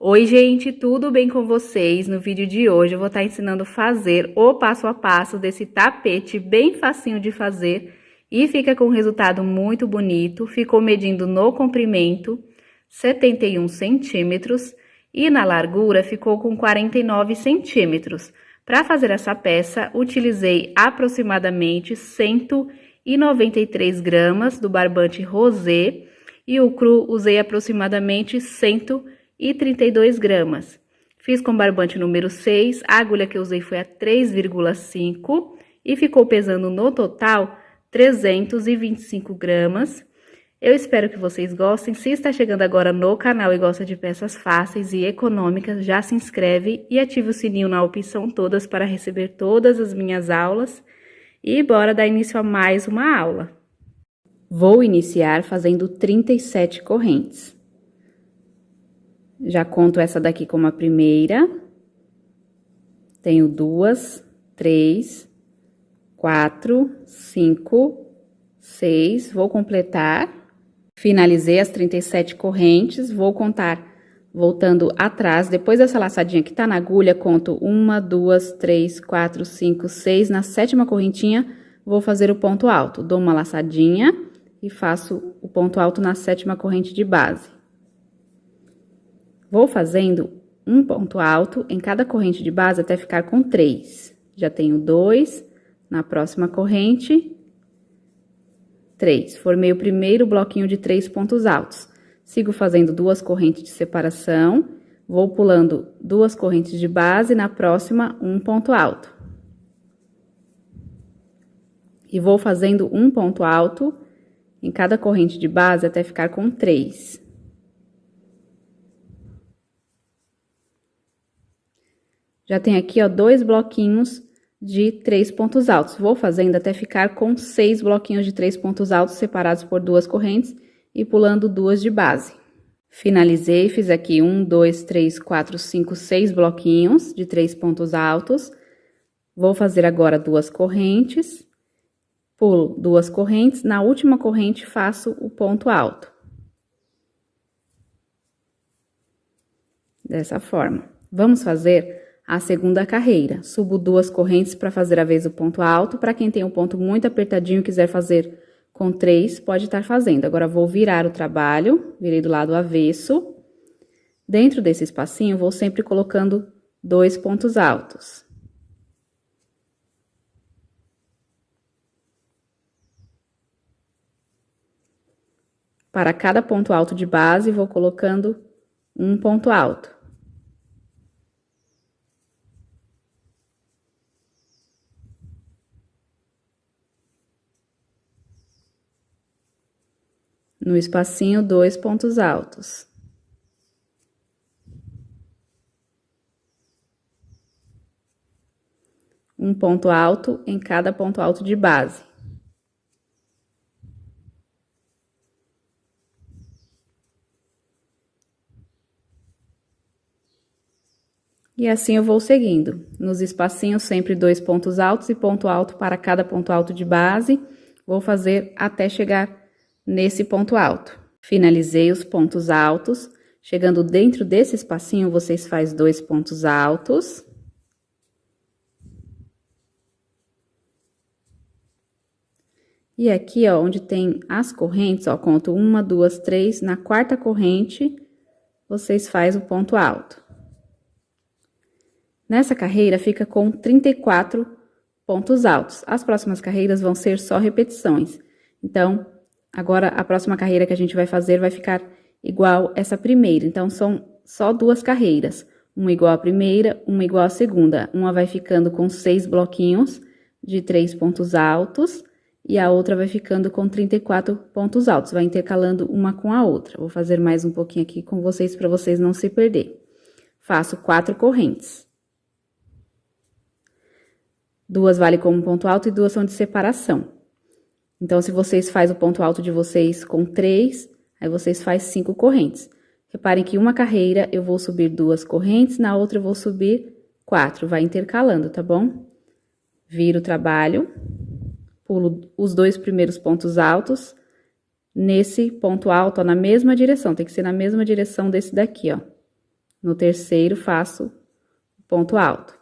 Oi, gente, tudo bem com vocês? No vídeo de hoje eu vou estar ensinando a fazer o passo a passo desse tapete bem facinho de fazer e fica com um resultado muito bonito. Ficou medindo no comprimento 71 centímetros e na largura ficou com 49 centímetros. Para fazer essa peça, utilizei aproximadamente 193 gramas do barbante rosé e o cru usei aproximadamente 132 gramas. Fiz com barbante número 6, a agulha que eu usei foi a 3,5 e ficou pesando no total 325 gramas. Eu espero que vocês gostem. Se está chegando agora no canal e gosta de peças fáceis e econômicas, já se inscreve e ative o sininho na opção todas para receber todas as minhas aulas. E bora dar início a mais uma aula. Vou iniciar fazendo 37 correntes. Já conto essa daqui como a primeira. Tenho 2, 3, 4, 5, 6. Vou completar. Finalizei as 37 correntes. Vou contar voltando atrás. Depois dessa laçadinha que tá na agulha, conto 1, 2, 3, 4, 5, 6. Na sétima correntinha, vou fazer o ponto alto. Dou uma laçadinha e faço o ponto alto na sétima corrente de base. Vou fazendo um ponto alto em cada corrente de base até ficar com 3. Já tenho 2, na próxima corrente, 3. Formei o primeiro bloquinho de 3 pontos altos. Sigo fazendo 2 correntes de separação, vou pulando 2 correntes de base, na próxima, um ponto alto. E vou fazendo um ponto alto em cada corrente de base até ficar com 3. Já tem aqui, ó, 2 bloquinhos de 3 pontos altos. Vou fazendo até ficar com 6 bloquinhos de 3 pontos altos separados por 2 correntes e pulando 2 de base. Finalizei, fiz aqui 1, 2, 3, 4, 5, 6 bloquinhos de 3 pontos altos. Vou fazer agora 2 correntes, pulo 2 correntes, na última corrente faço o ponto alto. Dessa forma. Vamos fazer a segunda carreira. Subo 2 correntes para fazer a vez o ponto alto. Para quem tem um ponto muito apertadinho e quiser fazer com 3, pode estar fazendo. Agora, vou virar o trabalho, virei do lado avesso. Dentro desse espacinho, vou sempre colocando 2 pontos altos. Para cada ponto alto de base, vou colocando um ponto alto. No espacinho, 2 pontos altos. Um ponto alto em cada ponto alto de base. E assim eu vou seguindo. Nos espacinhos, sempre 2 pontos altos e ponto alto para cada ponto alto de base. Vou fazer até chegar nesse ponto alto. Finalizei os pontos altos. Chegando dentro desse espacinho, vocês fazem 2 pontos altos. E aqui, ó, onde tem as correntes, ó, conto 1, 2, 3. Na quarta corrente, vocês fazem o ponto alto. Nessa carreira, fica com 34 pontos altos. As próximas carreiras vão ser só repetições. Então, agora, a próxima carreira que a gente vai fazer vai ficar igual essa primeira. Então, são só 2 carreiras. Uma igual à primeira, uma igual à segunda. Uma vai ficando com 6 bloquinhos de 3 pontos altos. E a outra vai ficando com 34 pontos altos. Vai intercalando uma com a outra. Vou fazer mais um pouquinho aqui com vocês, para vocês não se perder. Faço 4 correntes. 2 vale como ponto alto e 2 são de separação. Então, se vocês fazem o ponto alto de vocês com 3, aí vocês fazem 5 correntes. Reparem que uma carreira eu vou subir 2 correntes, na outra eu vou subir 4, vai intercalando, tá bom? Viro o trabalho, pulo os 2 primeiros pontos altos, nesse ponto alto, ó, na mesma direção, tem que ser na mesma direção desse daqui, ó. No terceiro, faço ponto alto.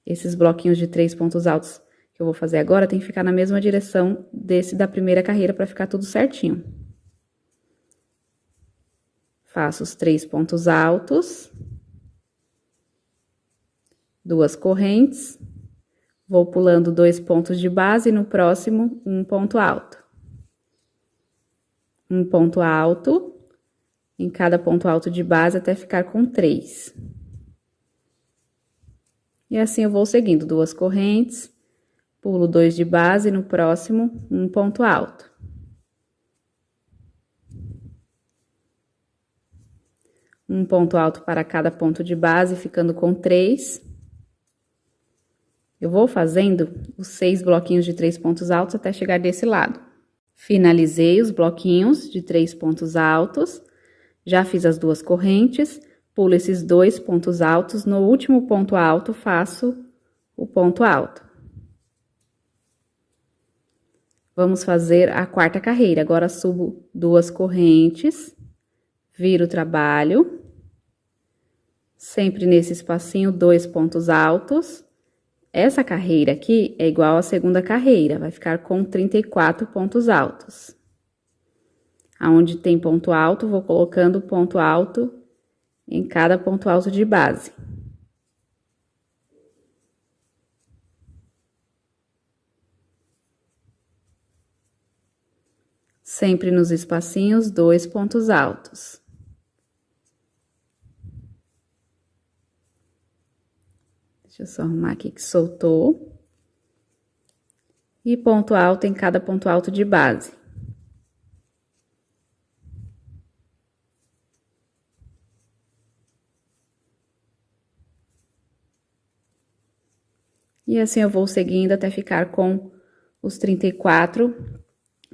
Esses bloquinhos de 3 pontos altos que eu vou fazer agora tem que ficar na mesma direção desse da primeira carreira para ficar tudo certinho. Faço os 3 pontos altos, 2 correntes, vou pulando 2 pontos de base e no próximo um ponto alto. Um ponto alto em cada ponto alto de base até ficar com 3. E assim eu vou seguindo 2 correntes, pulo 2 de base e no próximo um ponto alto. Um ponto alto para cada ponto de base, ficando com 3. Eu vou fazendo os 6 bloquinhos de 3 pontos altos até chegar desse lado. Finalizei os bloquinhos de 3 pontos altos, já fiz as 2 correntes, pulo esses 2 pontos altos, no último ponto alto faço o ponto alto. Vamos fazer a quarta carreira, agora subo 2 correntes, viro o trabalho, sempre nesse espacinho 2 pontos altos. Essa carreira aqui é igual à segunda carreira, vai ficar com 34 pontos altos. Aonde tem ponto alto, vou colocando ponto alto em cada ponto alto de base. Sempre nos espacinhos, 2 pontos altos. Deixa eu só arrumar aqui que soltou. E ponto alto em cada ponto alto de base. E assim eu vou seguindo até ficar com os 34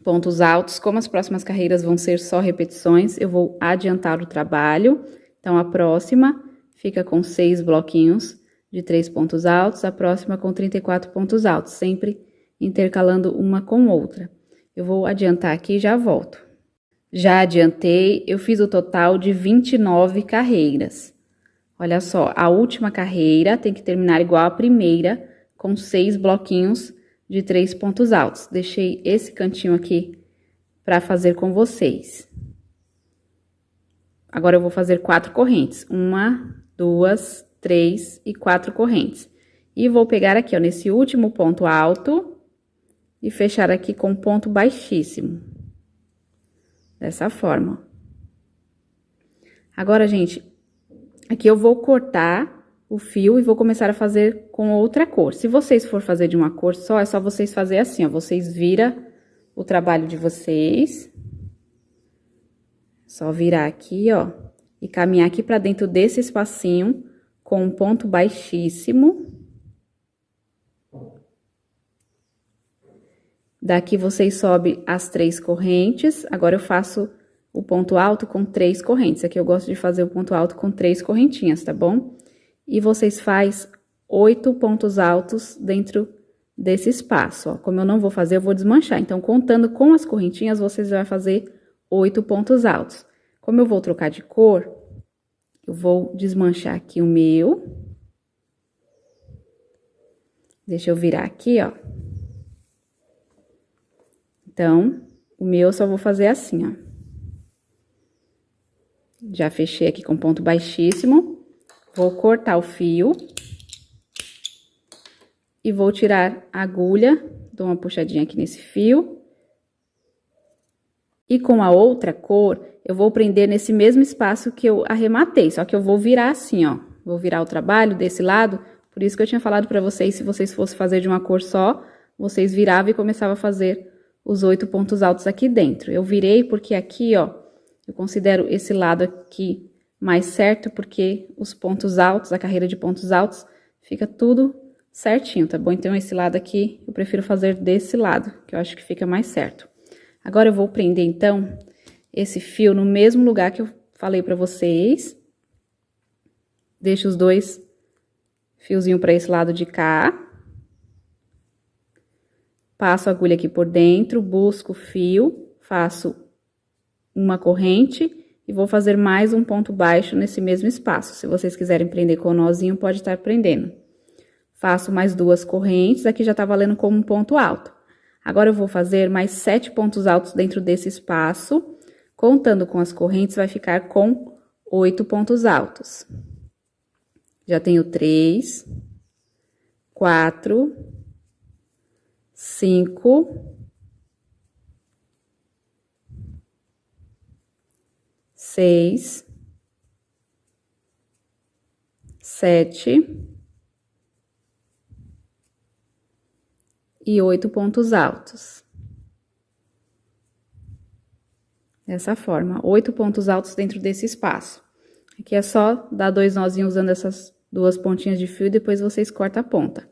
pontos altos. Como as próximas carreiras vão ser só repetições, eu vou adiantar o trabalho. Então, a próxima fica com 6 bloquinhos de 3 pontos altos, a próxima com 34 pontos altos, sempre intercalando uma com outra. Eu vou adiantar aqui e já volto. Já adiantei, eu fiz o total de 29 carreiras. Olha só, a última carreira tem que terminar igual à primeira, com 6 bloquinhos de 3 pontos altos. Deixei esse cantinho aqui para fazer com vocês. Agora, eu vou fazer 4 correntes. 1, 2, 3 e 4 correntes. E vou pegar aqui, ó, nesse último ponto alto e fechar aqui com ponto baixíssimo. Dessa forma. Agora, gente, aqui eu vou cortar o fio e vou começar a fazer com outra cor. Se vocês for fazer de uma cor só, é só vocês fazer assim, ó. Vocês viram o trabalho de vocês. Só virar aqui, ó, e caminhar aqui pra dentro desse espacinho com um ponto baixíssimo. Daqui vocês sobem as 3 correntes. Agora eu faço o ponto alto com 3 correntes. Aqui eu gosto de fazer o ponto alto com 3 correntinhas, tá bom? E vocês faz 8 pontos altos dentro desse espaço, ó. Como eu não vou fazer, eu vou desmanchar. Então, contando com as correntinhas, vocês vão fazer 8 pontos altos. Como eu vou trocar de cor, eu vou desmanchar aqui o meu. Deixa eu virar aqui, ó. Então, o meu eu só vou fazer assim, ó. Já fechei aqui com ponto baixíssimo. Vou cortar o fio. E vou tirar a agulha, dou uma puxadinha aqui nesse fio. E com a outra cor, eu vou prender nesse mesmo espaço que eu arrematei, só que eu vou virar assim, ó. Vou virar o trabalho desse lado, por isso que eu tinha falado pra vocês, se vocês fossem fazer de uma cor só, vocês viravam e começavam a fazer os 8 pontos altos aqui dentro. Eu virei porque aqui, ó, eu considero esse lado aqui mais certo, porque os pontos altos, a carreira de pontos altos, fica tudo certinho, tá bom? Então, esse lado aqui, eu prefiro fazer desse lado, que eu acho que fica mais certo. Agora, eu vou prender, então, esse fio no mesmo lugar que eu falei pra vocês. Deixo os 2 fiozinhos pra esse lado de cá. Passo a agulha aqui por dentro, busco o fio, faço uma corrente e vou fazer mais um ponto baixo nesse mesmo espaço. Se vocês quiserem prender com o nozinho, pode estar prendendo. Faço mais 2 correntes, aqui já tá valendo como um ponto alto. Agora, eu vou fazer mais 7 pontos altos dentro desse espaço. Contando com as correntes, vai ficar com 8 pontos altos. Já tenho 3, 4, 5, 6, 7 e 8 pontos altos. Dessa forma, 8 pontos altos dentro desse espaço. Aqui é só dar 2 nozinhos usando essas 2 pontinhas de fio e depois vocês cortam a ponta.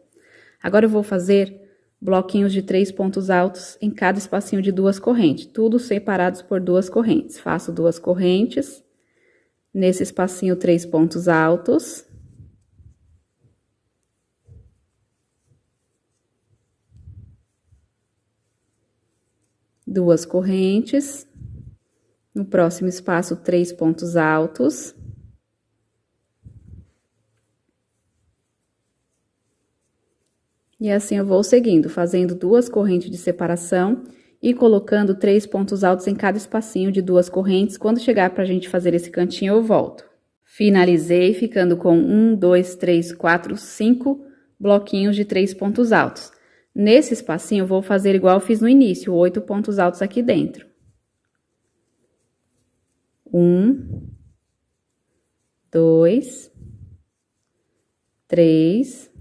Agora, eu vou fazer bloquinhos de 3 pontos altos em cada espacinho de 2 correntes, tudo separados por 2 correntes. Faço 2 correntes, nesse espacinho 3 pontos altos. Duas correntes, no próximo espaço 3 pontos altos. E assim eu vou seguindo, fazendo 2 correntes de separação e colocando 3 pontos altos em cada espacinho de 2 correntes. Quando chegar pra gente fazer esse cantinho, eu volto. Finalizei ficando com 1, 2, 3, 4, 5 bloquinhos de 3 pontos altos. Nesse espacinho, eu vou fazer igual eu fiz no início, 8 pontos altos aqui dentro. 1, 2, 3,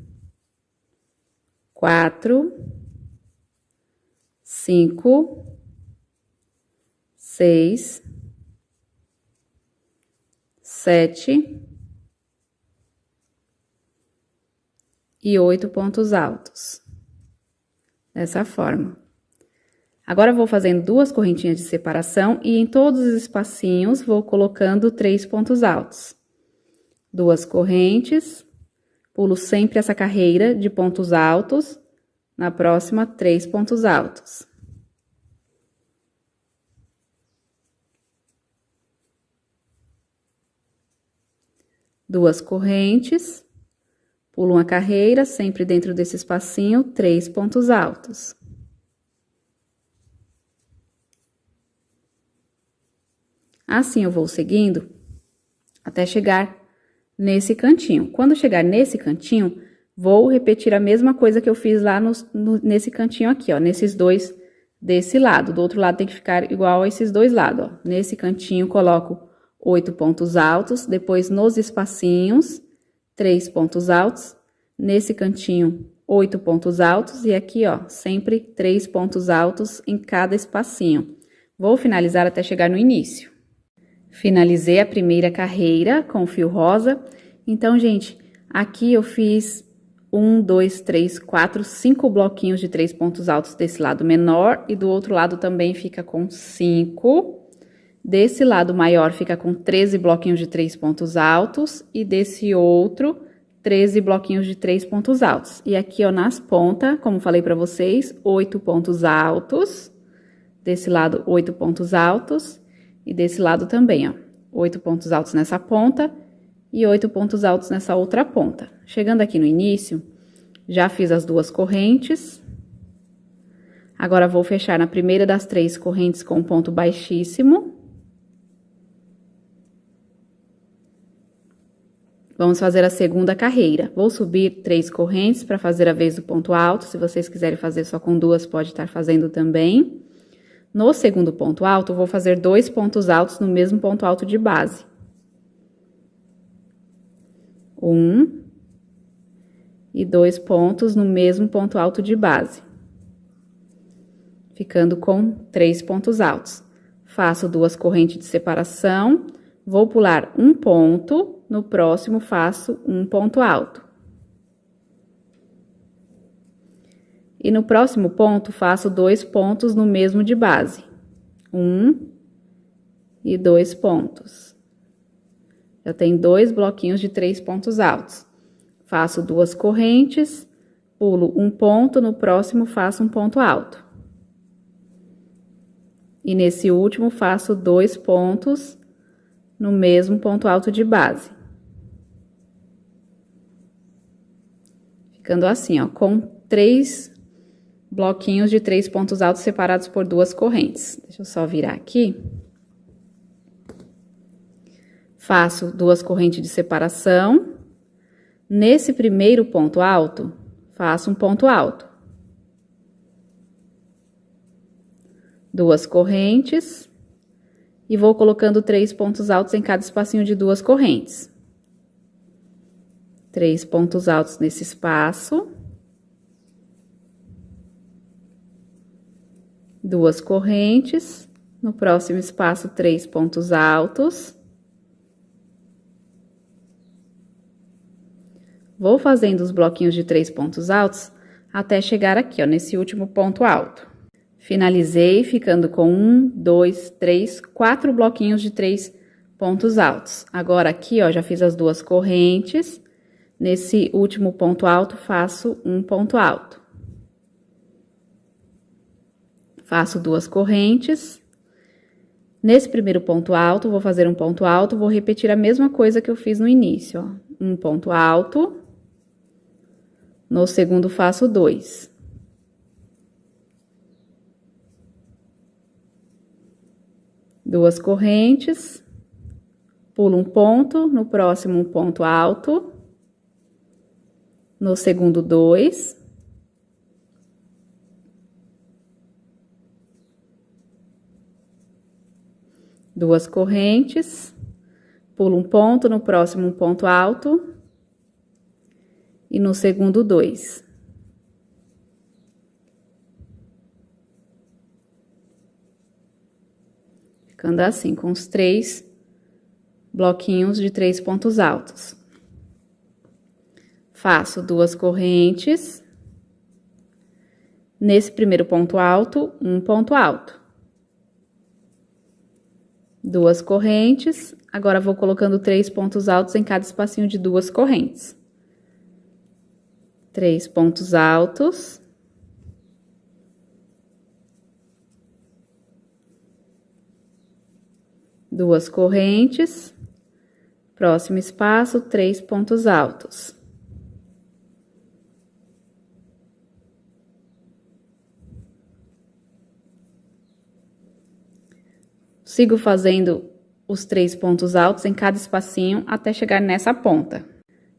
4, 5, 6, 7 e 8 pontos altos. Dessa forma. Agora, eu vou fazendo 2 correntinhas de separação e em todos os espacinhos vou colocando 3 pontos altos. 2 correntes, pulo sempre essa carreira de pontos altos, na próxima 3 pontos altos. Duas correntes, pulo uma carreira, sempre dentro desse espacinho, 3 pontos altos. Assim, eu vou seguindo até chegar nesse cantinho. Quando chegar nesse cantinho, vou repetir a mesma coisa que eu fiz lá nesse cantinho aqui, ó, nesses 2 desse lado. Do outro lado tem que ficar igual a esses 2 lados, ó. Nesse cantinho, coloco 8 pontos altos, depois nos espacinhos, 3 pontos altos, nesse cantinho, 8 pontos altos, e aqui, ó, sempre 3 pontos altos em cada espacinho. Vou finalizar até chegar no início. Finalizei a primeira carreira com o fio rosa. Então, gente, aqui eu fiz 1, 2, 3, 4, 5 bloquinhos de 3 pontos altos desse lado menor, e do outro lado também fica com 5. Desse lado maior fica com 13 bloquinhos de 3 pontos altos, e desse outro, 13 bloquinhos de 3 pontos altos. E aqui, ó, nas pontas, como falei pra vocês, 8 pontos altos. Desse lado, 8 pontos altos. E desse lado também, ó, 8 pontos altos nessa ponta e 8 pontos altos nessa outra ponta. Chegando aqui no início, já fiz as 2 correntes. Agora, vou fechar na primeira das 3 correntes com um ponto baixíssimo. Vamos fazer a segunda carreira. Vou subir 3 correntes para fazer a vez do ponto alto. Se vocês quiserem fazer só com 2, pode estar fazendo também. No segundo ponto alto, eu vou fazer 2 pontos altos no mesmo ponto alto de base. 1 e 2 pontos no mesmo ponto alto de base. Ficando com 3 pontos altos. Faço 2 correntes de separação, vou pular um ponto, no próximo faço um ponto alto. E no próximo ponto, faço 2 pontos no mesmo de base. 1 e 2 pontos. Já tem 2 bloquinhos de 3 pontos altos. Faço 2 correntes, pulo um ponto, no próximo faço um ponto alto. E nesse último, faço 2 pontos no mesmo ponto alto de base. Ficando assim, ó, com 3 bloquinhos de 3 pontos altos separados por 2 correntes. Deixa eu só virar aqui. Faço 2 correntes de separação. Nesse primeiro ponto alto, faço um ponto alto. 2 correntes. E vou colocando 3 pontos altos em cada espacinho de 2 correntes. 3 pontos altos nesse espaço. 2 correntes. No próximo espaço, 3 pontos altos. Vou fazendo os bloquinhos de 3 pontos altos até chegar aqui, ó, nesse último ponto alto. Finalizei ficando com 1, 2, 3, 4 bloquinhos de 3 pontos altos. Agora aqui, ó, já fiz as 2 correntes. Nesse último ponto alto, faço um ponto alto. Faço 2 correntes. Nesse primeiro ponto alto, vou fazer um ponto alto, vou repetir a mesma coisa que eu fiz no início, ó. Um ponto alto. No segundo, faço 2. Duas correntes. Pulo um ponto, no próximo um ponto alto. No segundo, 2. Duas correntes. Pulo um ponto, no próximo um ponto alto. E no segundo, 2. Ficando assim, com os 3 bloquinhos de 3 pontos altos. Faço 2 correntes. Nesse primeiro ponto alto, um ponto alto. 2 correntes. Agora, vou colocando 3 pontos altos em cada espacinho de 2 correntes. 3 pontos altos. Duas correntes. Próximo espaço, 3 pontos altos. Sigo fazendo os 3 pontos altos em cada espacinho até chegar nessa ponta.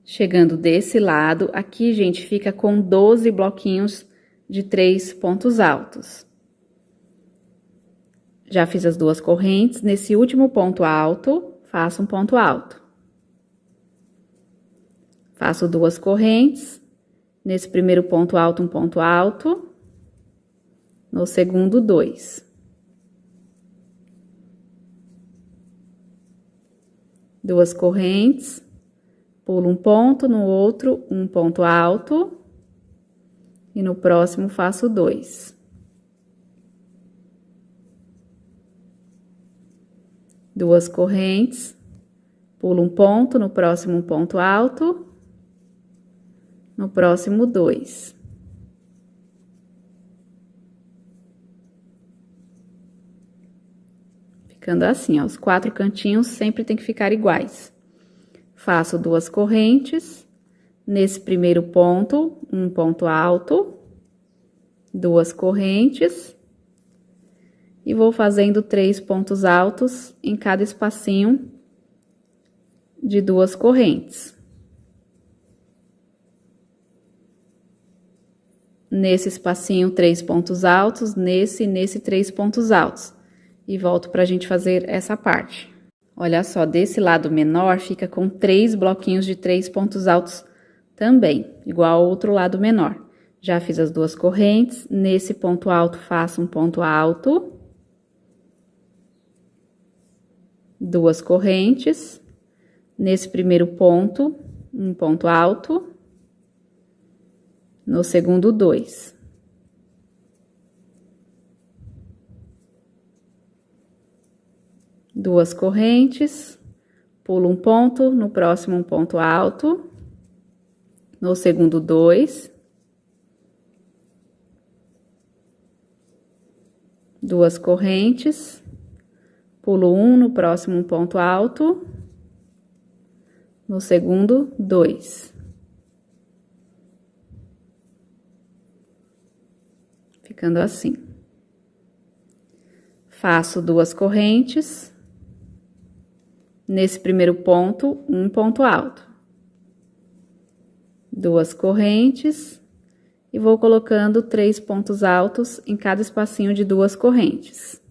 Chegando desse lado, aqui, gente, fica com 12 bloquinhos de 3 pontos altos. Já fiz as 2 correntes. Nesse último ponto alto, faço um ponto alto. Faço 2 correntes. Nesse primeiro ponto alto, um ponto alto. No segundo, 2. Duas correntes. Pulo um ponto, no outro, um ponto alto. E no próximo, faço 2. Duas correntes. Pulo um ponto, no próximo, um ponto alto. No próximo, 2. Ficando assim, ó, os 4 cantinhos sempre tem que ficar iguais. Faço 2 correntes. Nesse primeiro ponto, um ponto alto. 2 correntes. E vou fazendo 3 pontos altos em cada espacinho de 2 correntes. Nesse espacinho, 3 pontos altos, nesse 3 pontos altos. E volto pra gente fazer essa parte. Olha só, desse lado menor fica com 3 bloquinhos de 3 pontos altos também, igual ao outro lado menor. Já fiz as 2 correntes, nesse ponto alto faço um ponto alto. 2 correntes. Nesse primeiro ponto, um ponto alto. No segundo, 2. Duas correntes. Pulo um ponto, no próximo um ponto alto. No segundo, 2. Duas correntes. Pulo um, no próximo um ponto alto, no segundo, 2. Ficando assim. Faço 2 correntes. Nesse primeiro ponto, um ponto alto. 2 correntes. E vou colocando 3 pontos altos em cada espacinho de 2 correntes.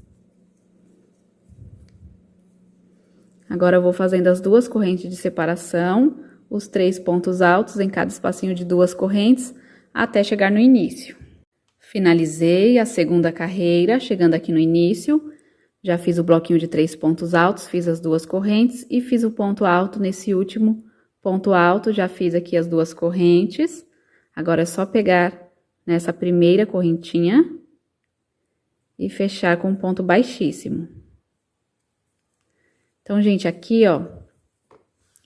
Agora, eu vou fazendo as 2 correntes de separação, os 3 pontos altos em cada espacinho de 2 correntes, até chegar no início. Finalizei a segunda carreira, chegando aqui no início. Já fiz o bloquinho de 3 pontos altos, fiz as 2 correntes e fiz o ponto alto nesse último ponto alto. Já fiz aqui as 2 correntes. Agora, é só pegar nessa primeira correntinha e fechar com um ponto baixíssimo. Então, gente, aqui, ó,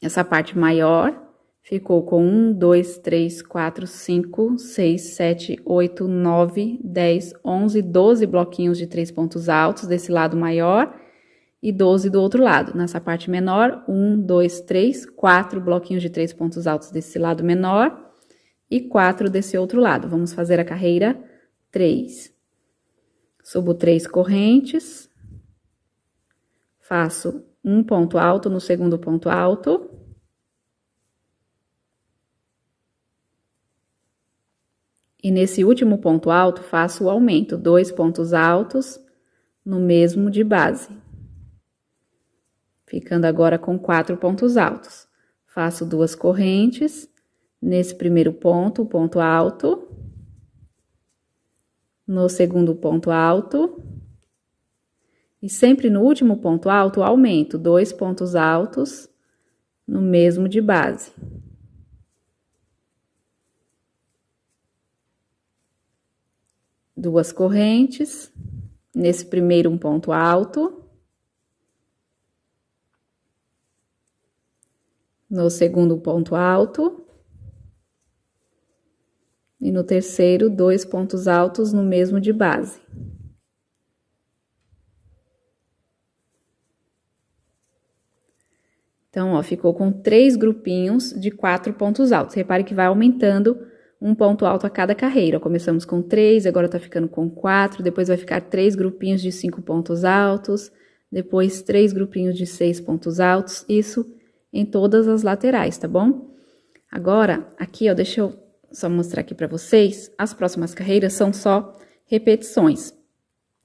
essa parte maior ficou com 1, 2, 3, 4, 5, 6, 7, 8, 9, 10, 11, 12 bloquinhos de 3 pontos altos desse lado maior e 12 do outro lado. Nessa parte menor, 1, 2, 3, 4 bloquinhos de 3 pontos altos desse lado menor e 4 desse outro lado. Vamos fazer a carreira 3. Subo 3 correntes, faço um ponto alto no segundo ponto alto. E nesse último ponto alto, faço o aumento, 2 pontos altos no mesmo de base. Ficando agora com 4 pontos altos. Faço 2 correntes, nesse primeiro ponto, ponto alto. No segundo ponto alto. E sempre no último ponto alto, aumento 2 pontos altos no mesmo de base. Duas correntes, nesse primeiro um ponto alto. No segundo ponto alto. E no terceiro, 2 pontos altos no mesmo de base. Então, ó, ficou com 3 grupinhos de 4 pontos altos. Repare que vai aumentando um ponto alto a cada carreira. Começamos com 3, agora tá ficando com 4, depois vai ficar 3 grupinhos de 5 pontos altos, depois 3 grupinhos de 6 pontos altos, isso em todas as laterais, tá bom? Agora, aqui, ó, deixa eu só mostrar aqui pra vocês, as próximas carreiras são só repetições.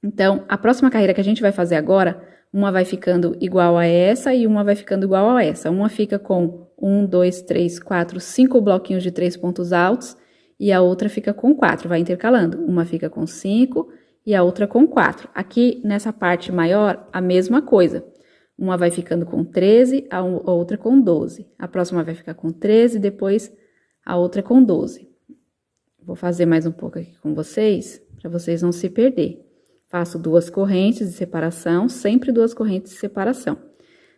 Então, a próxima carreira que a gente vai fazer agora, uma vai ficando igual a essa e uma vai ficando igual a essa. Uma fica com 1, 2, 3, 4, 5 bloquinhos de 3 pontos altos e a outra fica com 4, vai intercalando. Uma fica com 5 e a outra com 4. Aqui, nessa parte maior, a mesma coisa. Uma vai ficando com 13, a outra com 12. A próxima vai ficar com 13, depois a outra com 12. Vou fazer mais um pouco aqui com vocês, para vocês não se perder. Faço 2 correntes de separação, sempre 2 correntes de separação.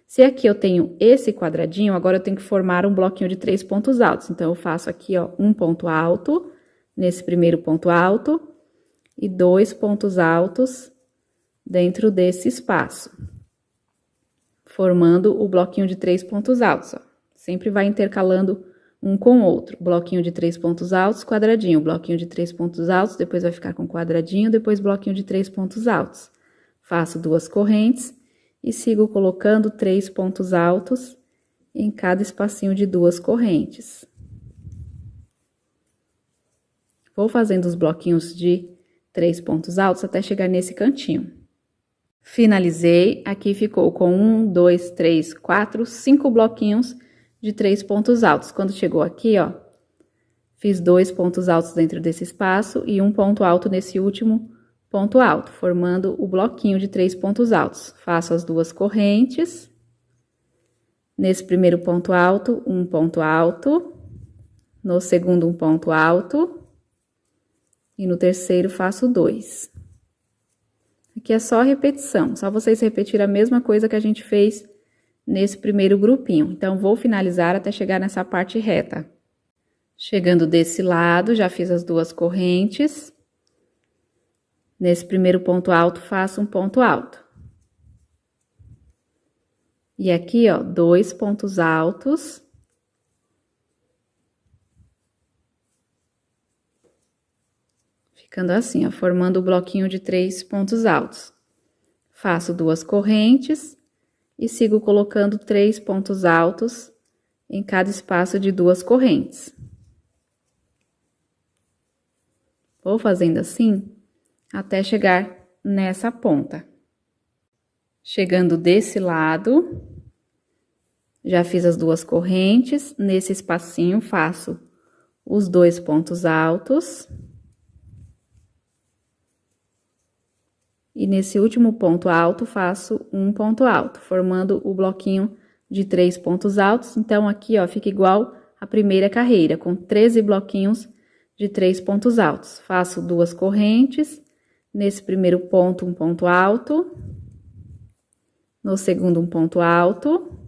Se aqui eu tenho esse quadradinho, agora eu tenho que formar um bloquinho de 3 pontos altos. Então, eu faço aqui, ó, um ponto alto, nesse primeiro ponto alto, e 2 pontos altos dentro desse espaço. Formando o bloquinho de 3 pontos altos, ó. Sempre vai intercalando um com o outro. Bloquinho de 3 pontos altos, quadradinho. Bloquinho de 3 pontos altos, depois vai ficar com quadradinho, depois bloquinho de 3 pontos altos. Faço 2 correntes e sigo colocando 3 pontos altos em cada espacinho de 2 correntes. Vou fazendo os bloquinhos de 3 pontos altos até chegar nesse cantinho. Finalizei, aqui ficou com 1, 2, 3, 4, 5 bloquinhos de 3 pontos altos. Quando chegou aqui, ó, fiz 2 pontos altos dentro desse espaço e um ponto alto nesse último ponto alto, formando o bloquinho de 3 pontos altos. Faço as 2 correntes. Nesse primeiro ponto alto, um ponto alto. No segundo, um ponto alto. E no terceiro, faço 2. Aqui é só repetição, só vocês repetirem a mesma coisa que a gente fez nesse primeiro grupinho. Então, vou finalizar até chegar nessa parte reta. Chegando desse lado, já fiz as 2 correntes. Nesse primeiro ponto alto, faço um ponto alto. E aqui, ó, 2 pontos altos. Ficando assim, ó, formando o bloquinho de 3 pontos altos. Faço 2 correntes e sigo colocando 3 pontos altos em cada espaço de 2 correntes. Vou fazendo assim até chegar nessa ponta. Chegando desse lado, já fiz as 2 correntes, nesse espacinho faço os 2 pontos altos. E nesse último ponto alto, faço um ponto alto, formando o bloquinho de 3 pontos altos. Então, aqui, ó, fica igual a primeira carreira, com 13 bloquinhos de 3 pontos altos. Faço 2 correntes, nesse primeiro ponto, um ponto alto. No segundo, um ponto alto.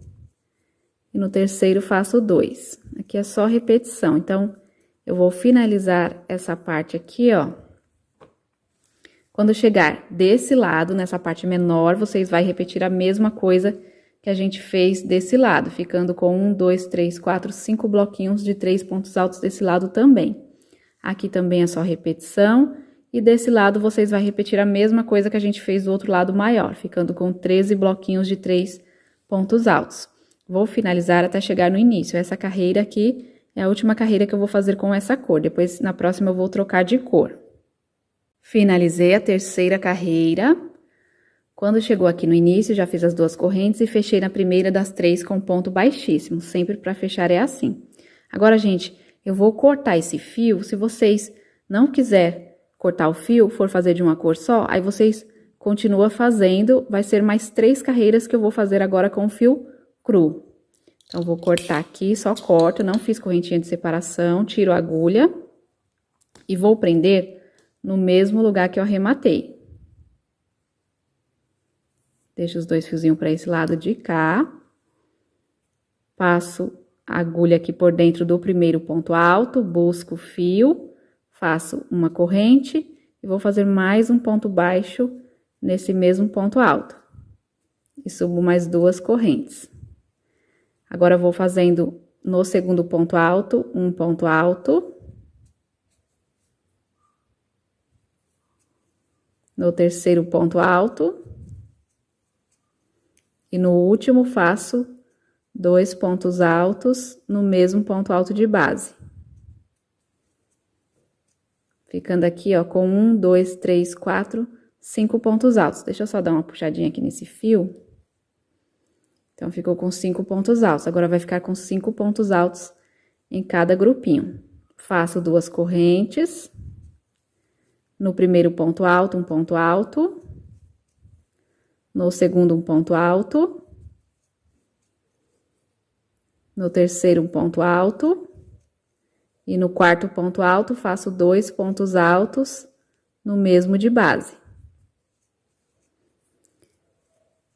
E no terceiro, faço 2. Aqui é só repetição. Então, eu vou finalizar essa parte aqui, ó. Quando chegar desse lado, nessa parte menor, vocês vai repetir a mesma coisa que a gente fez desse lado, ficando com 1, 2, 3, 4, 5 bloquinhos de 3 pontos altos desse lado também. Aqui também é só repetição, e desse lado vocês vai repetir a mesma coisa que a gente fez do outro lado maior, ficando com 13 bloquinhos de 3 pontos altos. Vou finalizar até chegar no início. Essa carreira aqui é a última carreira que eu vou fazer com essa cor, depois na próxima eu vou trocar de cor. Finalizei a terceira carreira. Quando chegou aqui no início, já fiz as 2 correntes e fechei na primeira das 3 com ponto baixíssimo. Sempre para fechar é assim. Agora, gente, eu vou cortar esse fio. Se vocês não quiser cortar o fio, for fazer de uma cor só, aí vocês continuam fazendo. Vai ser mais 3 carreiras que eu vou fazer agora com o fio cru. Então, vou cortar aqui, só corto, não fiz correntinha de separação, tiro a agulha e vou prender no mesmo lugar que eu arrematei. Deixo os 2 fiozinhos para esse lado de cá. Passo a agulha aqui por dentro do primeiro ponto alto, busco o fio, faço uma corrente e vou fazer mais um ponto baixo nesse mesmo ponto alto. E subo mais 2 correntes. Agora, vou fazendo no segundo ponto alto, um ponto alto. No terceiro ponto alto. E no último, faço 2 pontos altos no mesmo ponto alto de base. Ficando aqui, ó, com 1, 2, 3, 4, 5 pontos altos. Deixa eu só dar uma puxadinha aqui nesse fio. Então, ficou com 5 pontos altos. Agora, vai ficar com 5 pontos altos em cada grupinho. Faço 2 correntes. No primeiro ponto alto, um ponto alto. No segundo, um ponto alto. No terceiro, um ponto alto. E no quarto ponto alto, faço 2 pontos altos no mesmo de base.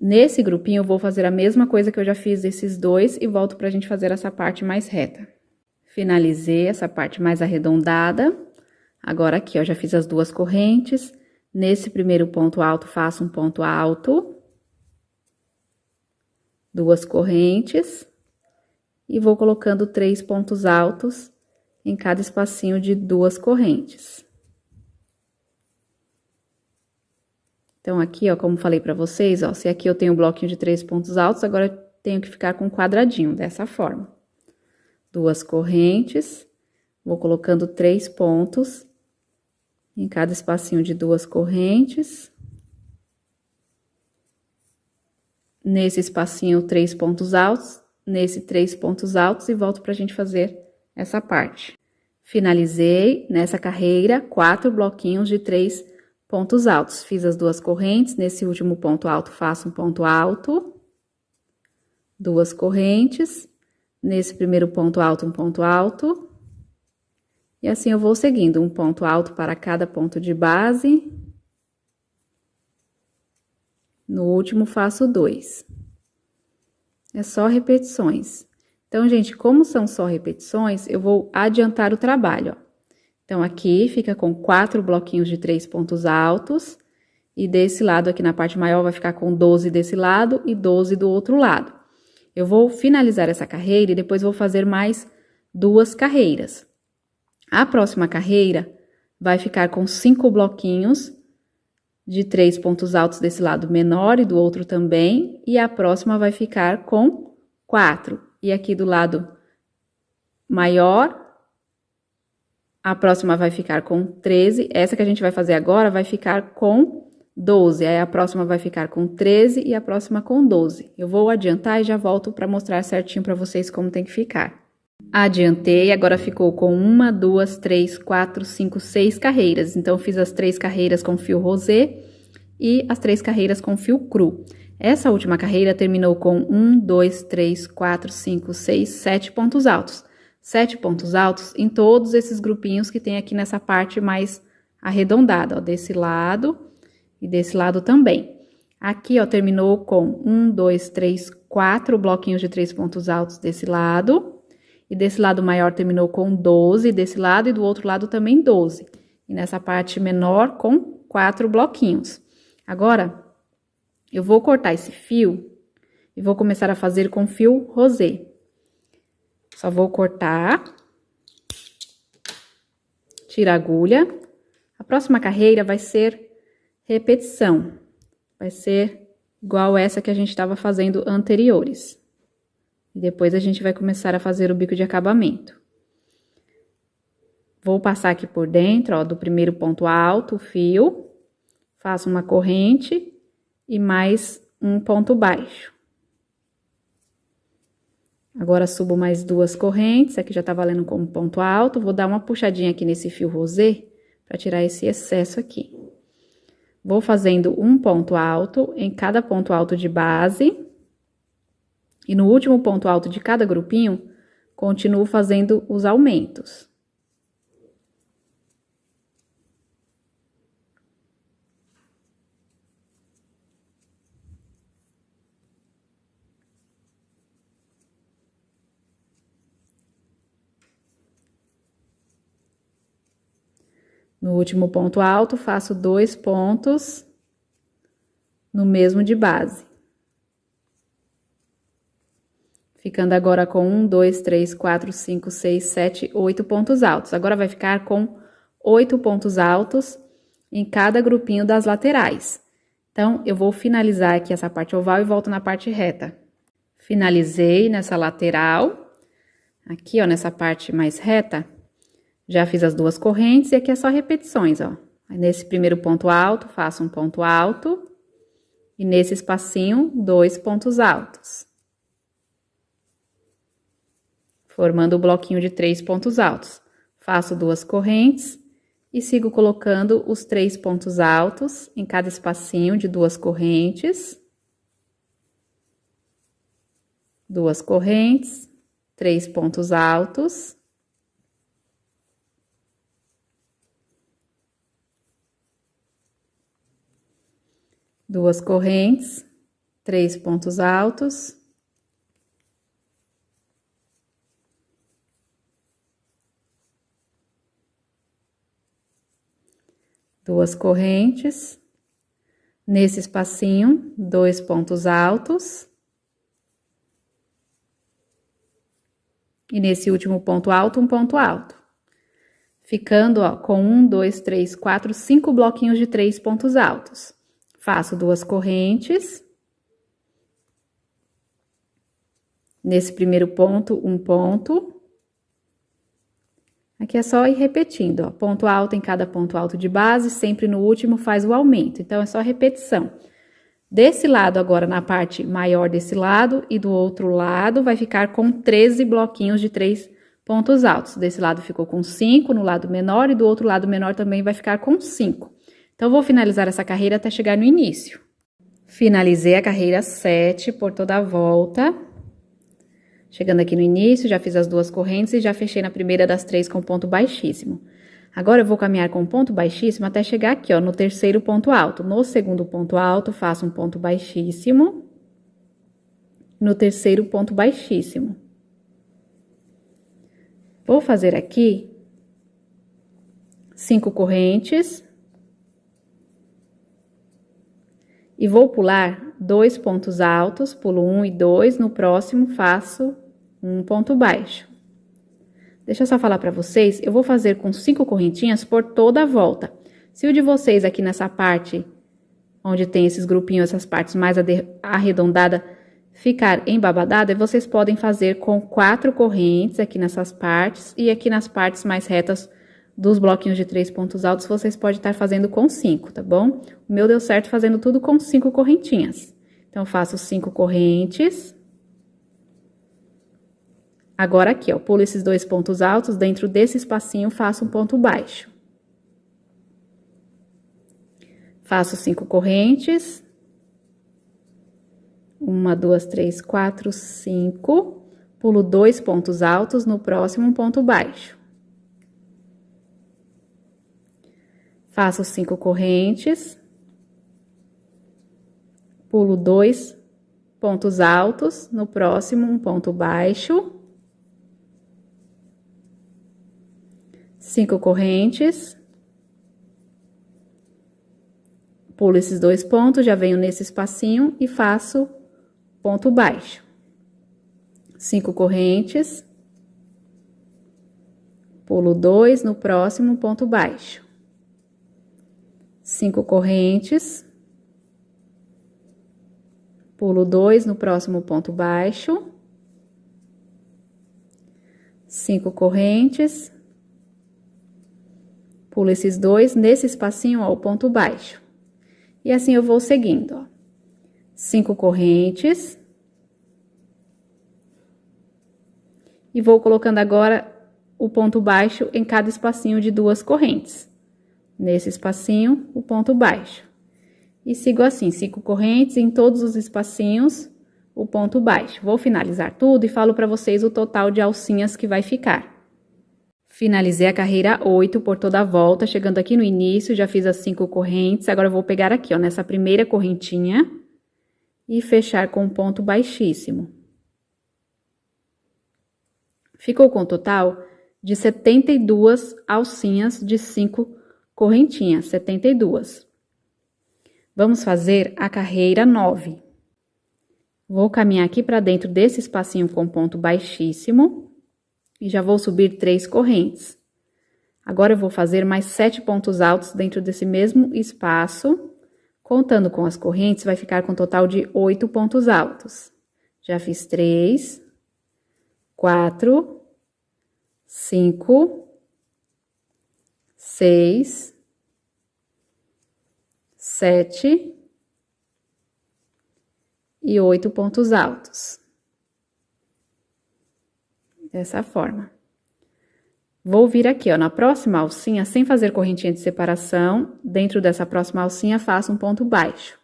Nesse grupinho, eu vou fazer a mesma coisa que eu já fiz desses 2 e volto pra gente fazer essa parte mais reta. Finalizei essa parte mais arredondada. Agora, aqui, ó, já fiz as 2 correntes. Nesse primeiro ponto alto, faço um ponto alto. 2 correntes. E vou colocando 3 pontos altos em cada espacinho de 2 correntes. Então, aqui, ó, como falei pra vocês, ó, se aqui eu tenho um bloquinho de 3 pontos altos, agora eu tenho que ficar com um quadradinho, dessa forma. 2 correntes, vou colocando 3 pontos em cada espacinho de 2 correntes. Nesse espacinho, 3 pontos altos, nesse 3 pontos altos e volto pra gente fazer essa parte. Finalizei nessa carreira 4 bloquinhos de 3 pontos altos. Fiz as 2 correntes, nesse último ponto alto faço um ponto alto, 2 correntes, nesse primeiro ponto alto, um ponto alto. E assim eu vou seguindo, um ponto alto para cada ponto de base. No último, faço 2. É só repetições. Então, gente, como são só repetições, eu vou adiantar o trabalho, ó. Então, aqui fica com 4 bloquinhos de 3 pontos altos. E desse lado, aqui na parte maior, vai ficar com 12 desse lado e 12 do outro lado. Eu vou finalizar essa carreira e depois vou fazer mais 2 carreiras. A próxima carreira vai ficar com 5 bloquinhos de 3 pontos altos desse lado menor e do outro também, e a próxima vai ficar com 4. E aqui do lado maior, a próxima vai ficar com 13, essa que a gente vai fazer agora vai ficar com 12, aí a próxima vai ficar com 13 e a próxima com 12. Eu vou adiantar e já volto para mostrar certinho para vocês como tem que ficar. Adiantei, agora ficou com 1, 2, 3, 4, 5, 6 carreiras. Então, fiz as 3 carreiras com fio rosé e as 3 carreiras com fio cru. Essa última carreira terminou com 1, 2, 3, 4, 5, 6, 7 pontos altos. 7 pontos altos em todos esses grupinhos que tem aqui nessa parte mais arredondada, ó, desse lado e desse lado também. Aqui, ó, terminou com 1, 2, 3, 4 bloquinhos de 3 pontos altos desse lado. E desse lado maior terminou com 12 desse lado e do outro lado também 12. E nessa parte menor com 4 bloquinhos. Agora, eu vou cortar esse fio e vou começar a fazer com fio rosé. Só vou cortar. Tira a agulha. A próxima carreira vai ser repetição. Vai ser igual essa que a gente estava fazendo anteriores. E depois a gente vai começar a fazer o bico de acabamento. Vou passar aqui por dentro, ó, do primeiro ponto alto, o fio. Faço uma corrente e mais um ponto baixo. Agora, subo mais 2 correntes, aqui já tá valendo como ponto alto. Vou dar uma puxadinha aqui nesse fio rosé para tirar esse excesso aqui. Vou fazendo um ponto alto em cada ponto alto de base. E no último ponto alto de cada grupinho, continuo fazendo os aumentos. No último ponto alto, faço 2 pontos no mesmo de base. Ficando agora com 1, 2, 3, 4, 5, 6, 7, 8 pontos altos. Agora, vai ficar com 8 pontos altos em cada grupinho das laterais. Então, eu vou finalizar aqui essa parte oval e volto na parte reta. Finalizei nessa lateral. Aqui, ó, nessa parte mais reta, já fiz as 2 correntes e aqui é só repetições, ó. Aí, nesse primeiro ponto alto, faço um ponto alto. E nesse espacinho, 2 pontos altos. Formando o bloquinho de 3 pontos altos. Faço 2 correntes e sigo colocando os 3 pontos altos em cada espacinho de 2 correntes. 2 correntes, 3 pontos altos. Duas correntes, 3 pontos altos. Duas correntes, nesse espacinho, 2 pontos altos. E nesse último ponto alto, um ponto alto. Ficando, ó, com 1, 2, 3, 4, 5 bloquinhos de 3 pontos altos. Faço 2 correntes. Nesse primeiro ponto, um ponto. Aqui é só ir repetindo, ó, ponto alto em cada ponto alto de base, sempre no último faz o aumento. Então, é só repetição. Desse lado, agora, na parte maior desse lado e do outro lado, vai ficar com 13 bloquinhos de 3 pontos altos. Desse lado ficou com 5, no lado menor, e do outro lado menor também vai ficar com 5. Então, vou finalizar essa carreira até chegar no início. Finalizei a carreira 7 por toda a volta. Chegando aqui no início, já fiz as 2 correntes e já fechei na primeira das 3 com ponto baixíssimo. Agora, eu vou caminhar com ponto baixíssimo até chegar aqui, ó, no terceiro ponto alto. No segundo ponto alto, faço um ponto baixíssimo. No terceiro ponto baixíssimo. Vou fazer aqui 5 correntes. E vou pular 2 pontos altos, pulo 1 e 2, no próximo faço um ponto baixo. Deixa eu só falar para vocês, eu vou fazer com 5 correntinhas por toda a volta. Se o de vocês aqui nessa parte, onde tem esses grupinhos, essas partes mais arredondadas, ficar embabadada, vocês podem fazer com 4 correntes aqui nessas partes e aqui nas partes mais retas dos bloquinhos de 3 pontos altos, vocês podem estar fazendo com 5, tá bom? O meu deu certo fazendo tudo com 5 correntinhas. Então, eu faço 5 correntes. Agora, aqui, ó, pulo esses 2 pontos altos, dentro desse espacinho, faço um ponto baixo. Faço 5 correntes. 1, 2, 3, 4, 5. Pulo 2 pontos altos, no próximo um ponto baixo. Faço 5 correntes. Pulo 2 pontos altos, no próximo um ponto baixo. 5 correntes. Pulo esses 2 pontos, já venho nesse espacinho e faço ponto baixo. 5 correntes. Pulo 2, no próximo ponto baixo. 5 correntes. Pulo 2, no próximo ponto baixo. 5 correntes. Pulo esses 2, nesse espacinho, ó, o ponto baixo. E assim eu vou seguindo, ó. 5 correntes. E vou colocando agora o ponto baixo em cada espacinho de 2 correntes. Nesse espacinho, o ponto baixo. E sigo assim, 5 correntes em todos os espacinhos, o ponto baixo. Vou finalizar tudo e falo para vocês o total de alcinhas que vai ficar. Finalizei a carreira 8 por toda a volta, chegando aqui no início, já fiz as 5 correntes. Agora, eu vou pegar aqui, ó, nessa primeira correntinha e fechar com um ponto baixíssimo. Ficou com um total de 72 alcinhas de 5 correntinhas, 72. Vamos fazer a carreira 9. Vou caminhar aqui para dentro desse espacinho com ponto baixíssimo. E já vou subir 3 correntes. Agora, eu vou fazer mais 7 pontos altos dentro desse mesmo espaço. Contando com as correntes, vai ficar com um total de 8 pontos altos. Já fiz 3, 4, 5, 6, 7 e 8 pontos altos. Dessa forma. Vou vir aqui, ó, na próxima alcinha, sem fazer correntinha de separação, dentro dessa próxima alcinha, faço um ponto baixo.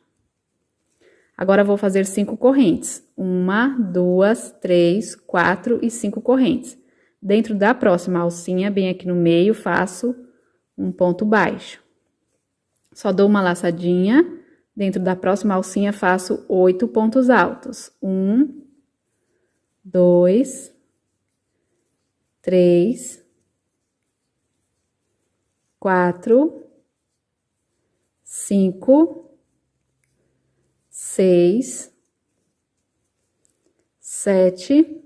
Agora, vou fazer 5 correntes. 1, 2, 3, 4 e 5 correntes. Dentro da próxima alcinha, bem aqui no meio, faço um ponto baixo. Só dou uma laçadinha. Dentro da próxima alcinha, faço 8 pontos altos. 1, 2, 3, 4, 5, 6, 7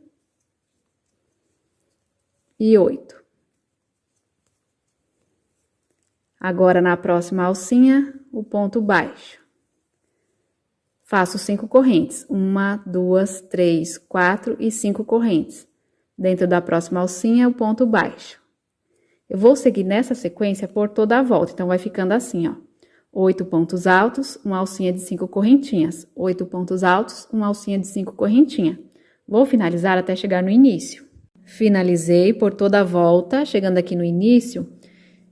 e 8. Agora, na próxima alcinha, o ponto baixo. Faço 5 correntes. 1, 2, 3, 4 e 5 correntes. Dentro da próxima alcinha, o ponto baixo. Eu vou seguir nessa sequência por toda a volta, então vai ficando assim, ó. 8 pontos altos, uma alcinha de 5 correntinhas. 8 pontos altos, uma alcinha de 5 correntinhas. Vou finalizar até chegar no início. Finalizei por toda a volta, chegando aqui no início,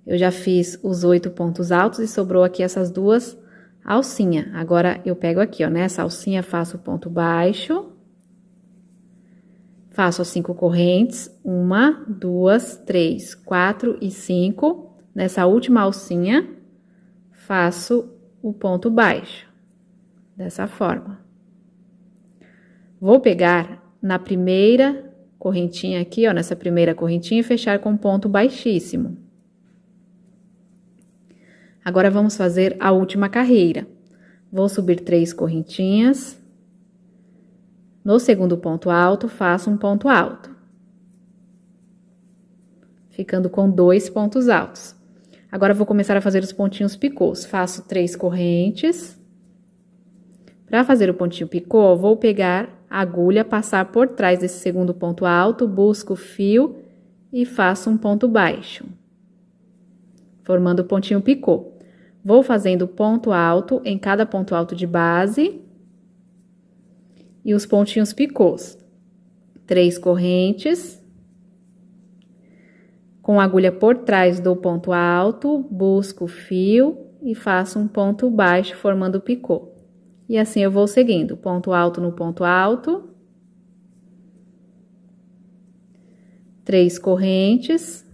eu já fiz os 8 pontos altos e sobrou aqui essas 2 alcinhas. Agora, eu pego aqui, ó, nessa alcinha, faço o ponto baixo. Faço as 5 correntes, 1, 2, 3, 4 e 5. Nessa última alcinha, faço o ponto baixo, dessa forma. Vou pegar na primeira correntinha aqui, ó, nessa primeira correntinha e fechar com ponto baixíssimo. Agora, vamos fazer a última carreira. Vou subir 3 correntinhas. No segundo ponto alto, faço um ponto alto, ficando com 2 pontos altos. Agora, vou começar a fazer os pontinhos picôs. Faço 3 correntes. Para fazer o pontinho picô, vou pegar a agulha, passar por trás desse segundo ponto alto, busco o fio e faço um ponto baixo, formando o pontinho picô. Vou fazendo ponto alto em cada ponto alto de base e os pontinhos picôs. 3 correntes. Com a agulha por trás do ponto alto, busco o fio e faço um ponto baixo, formando o picô. E assim eu vou seguindo, ponto alto no ponto alto. 3 correntes.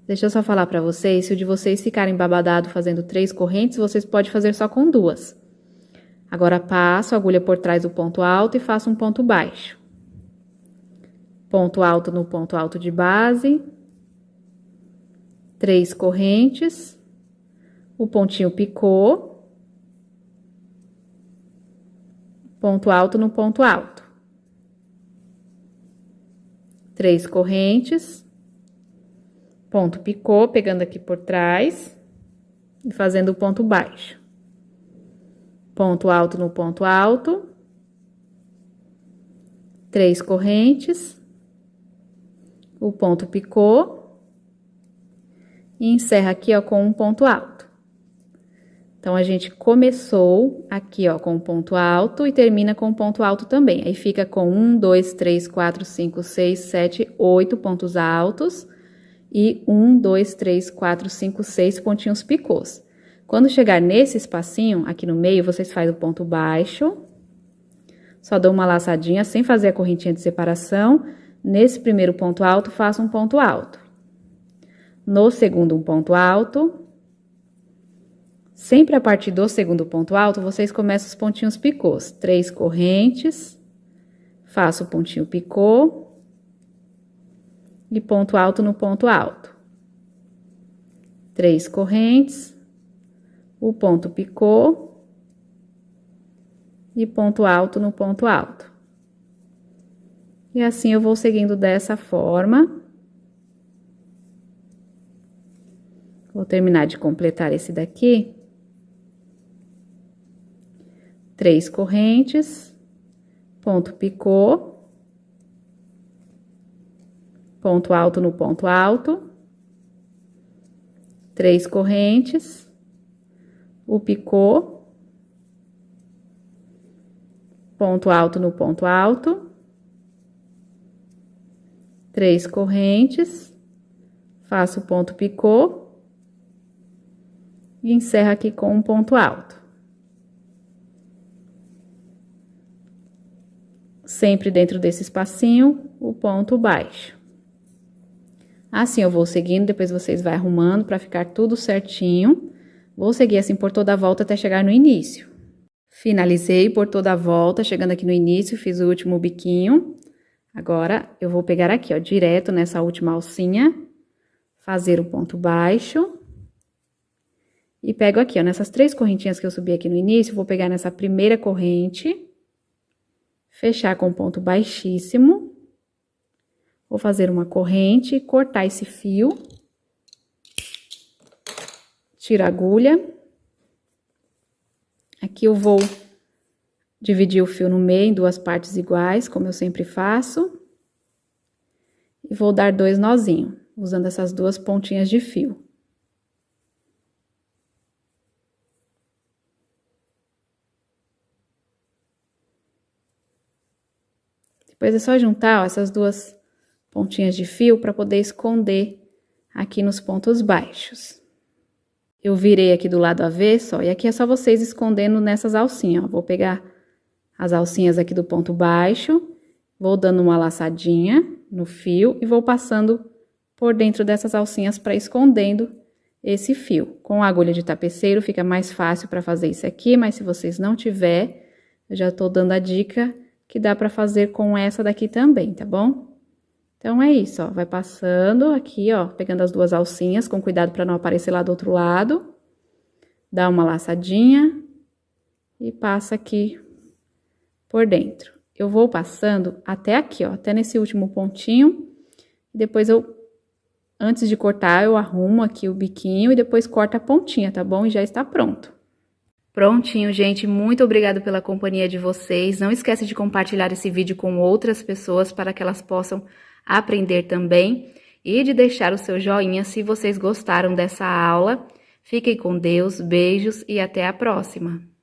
Deixa eu só falar pra vocês, se o de vocês ficarem babadado fazendo 3 correntes, vocês podem fazer só com 2. Agora, passo a agulha por trás do ponto alto e faço um ponto baixo. Ponto alto no ponto alto de base. 3 correntes. O pontinho picô. Ponto alto no ponto alto. 3 correntes. Ponto picô, pegando aqui por trás e fazendo o ponto baixo. Ponto alto no ponto alto. 3 correntes. O ponto picô. E encerra aqui, ó, com um ponto alto. Então, a gente começou aqui, ó, com um ponto alto e termina com um ponto alto também. Aí, fica com 1, 2, 3, 4, 5, 6, 7, 8 pontos altos. E 1, 2, 3, 4, 5, 6 pontinhos picôs. Quando chegar nesse espacinho, aqui no meio, vocês fazem o ponto baixo. Só dou uma laçadinha, sem fazer a correntinha de separação. Nesse primeiro ponto alto, faço um ponto alto. No segundo, um ponto alto. Sempre a partir do segundo ponto alto, vocês começam os pontinhos picôs. 3 correntes. Faço o pontinho picô. E ponto alto no ponto alto. 3 correntes, o ponto picô e ponto alto no ponto alto. E assim eu vou seguindo dessa forma. Vou terminar de completar esse daqui. 3 correntes, ponto picô. Ponto alto no ponto alto, 3 correntes, o picô, ponto alto no ponto alto, 3 correntes, faço o ponto picô e encerro aqui com um ponto alto. Sempre dentro desse espacinho, o ponto baixo. Assim eu vou seguindo, depois vocês vão arrumando pra ficar tudo certinho. Vou seguir assim por toda a volta até chegar no início. Finalizei por toda a volta, chegando aqui no início, fiz o último biquinho. Agora, eu vou pegar aqui, ó, direto nessa última alcinha, fazer o ponto baixo. E pego aqui, ó, nessas 3 correntinhas que eu subi aqui no início, vou pegar nessa primeira corrente, fechar com ponto baixíssimo. Vou fazer uma corrente, cortar esse fio. Tiro a agulha. Aqui eu vou dividir o fio no meio em 2 partes iguais, como eu sempre faço. E vou dar 2 nozinhos, usando essas 2 pontinhas de fio. Depois é só juntar, ó, essas 2 pontinhas de fio para poder esconder aqui nos pontos baixos. Eu virei aqui do lado avesso, ó, e aqui é só vocês escondendo nessas alcinhas, ó. Vou pegar as alcinhas aqui do ponto baixo, vou dando uma laçadinha no fio e vou passando por dentro dessas alcinhas para escondendo esse fio. Com a agulha de tapeceiro fica mais fácil para fazer isso aqui, mas se vocês não tiver, eu já tô dando a dica que dá para fazer com essa daqui também, tá bom? Então, é isso, ó, vai passando aqui, ó, pegando as 2 alcinhas, com cuidado para não aparecer lá do outro lado. Dá uma laçadinha, e passa aqui por dentro. Eu vou passando até aqui, ó, até nesse último pontinho. Depois antes de cortar, eu arrumo aqui o biquinho e depois corto a pontinha, tá bom? E já está pronto. Prontinho, gente. Muito obrigada pela companhia de vocês. Não esqueça de compartilhar esse vídeo com outras pessoas para que elas possam aprender também. E de deixar o seu joinha se vocês gostaram dessa aula. Fiquem com Deus, beijos e até a próxima!